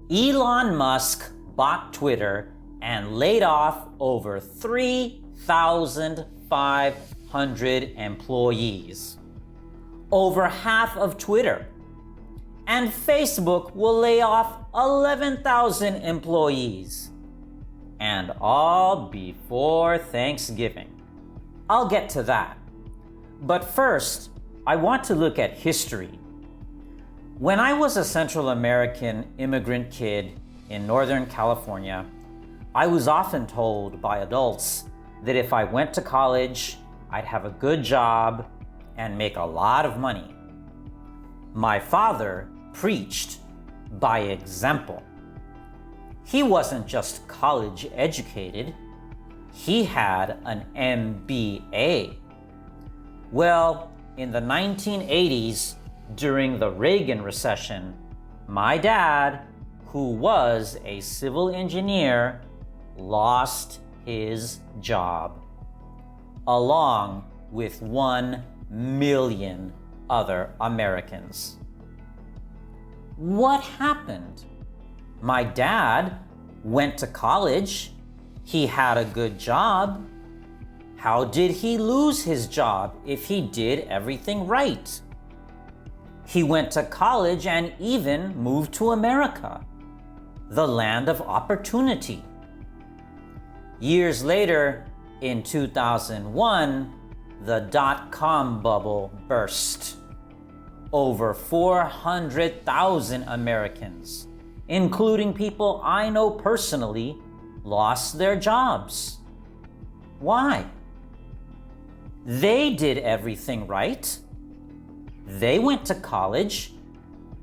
Elon Musk bought Twitter and laid off over 3,500 employees, over half of Twitter. And Facebook will lay off 11,000 employees. And all before Thanksgiving. I'll get to that. But first, I want to look at history. When I was a Central American immigrant kid in Northern California, I was often told by adults that if I went to college, I'd have a good job and make a lot of money. My father preached by example. He wasn't just college educated, he had an MBA. Well, in the 1980s, during the Reagan Recession, my dad, who was a civil engineer, lost his job, along with 1 million other Americans. What happened? My dad went to college. He had a good job. How did he lose his job if he did everything right? He went to college and even moved to America, the land of opportunity. Years later, in 2001, the dotcom bubble burst. Over 400,000 Americans, including people I know personally, lost their jobs. Why? They did everything right. They went to college.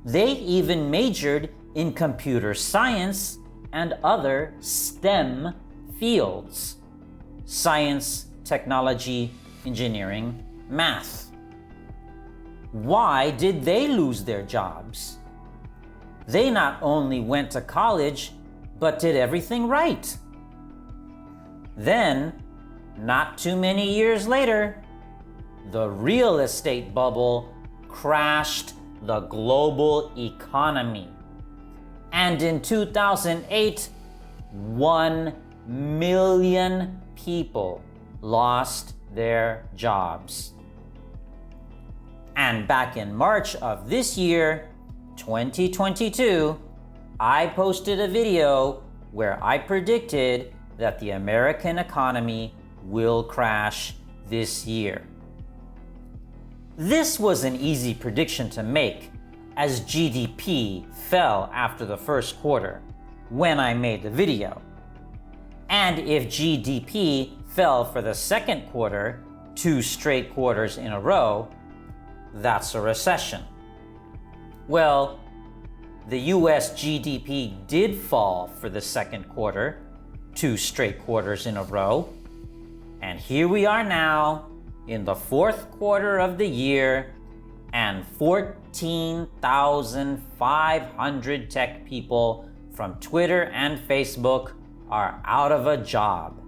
They even majored in computer science and other STEM fields: science, technology, engineering, math. Why did they lose their jobs? They not only went to college, but did everything right. Then, not too many years later, the real estate bubble crashed the global economy. And in 2008, 1 million people lost their jobs. And back in March of this year, 2022, I posted a video where I predicted that the American economy will crash this year. This was an easy prediction to make, as GDP fell after the first quarter when I made the video. And if GDP fell for the second quarter, 2 straight quarters in a row, that's a recession. Well, the US GDP did fall for the second quarter, 2 straight quarters in a row. And here we are now in the fourth quarter of the year, and 14,500 tech people from Twitter and Facebook are out of a job.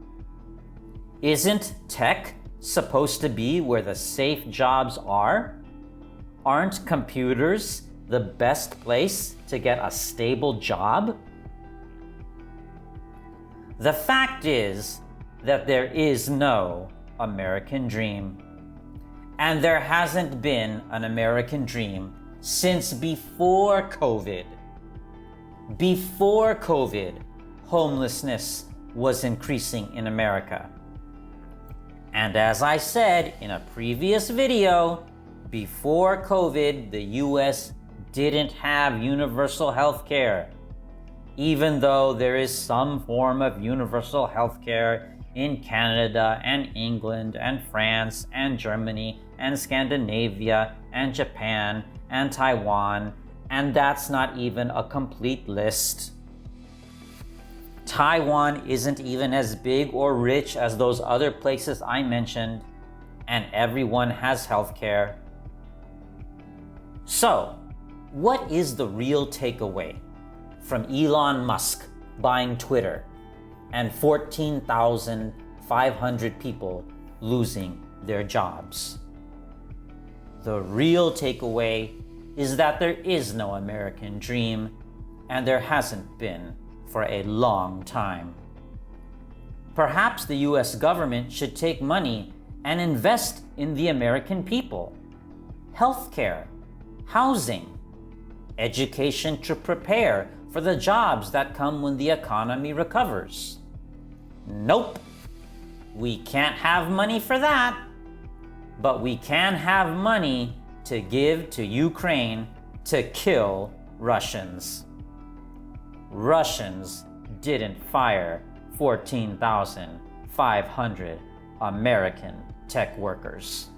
Isn't tech supposed to be where the safe jobs are? Aren't computers the best place to get a stable job? The fact is that there is no American dream. And there hasn't been an American dream since before COVID. Before COVID, homelessness was increasing in America. And as I said in a previous video, before COVID, the US didn't have universal health care, even though there is some form of universal health care in Canada and England and France and Germany and Scandinavia and Japan and Taiwan, and that's not even a complete list. Taiwan isn't even as big or rich as those other places I mentioned, and everyone has healthcare. So, what is the real takeaway from Elon Musk buying Twitter and 14,500 people losing their jobs? The real takeaway is that there is no American dream, and there hasn't been for a long time. Perhaps the US government should take money and invest in the American people. Healthcare, housing, education to prepare for the jobs that come when the economy recovers. Nope, we can't have money for that, but we can have money to give to Ukraine to kill Russians. Russians didn't fire 14,500 American tech workers.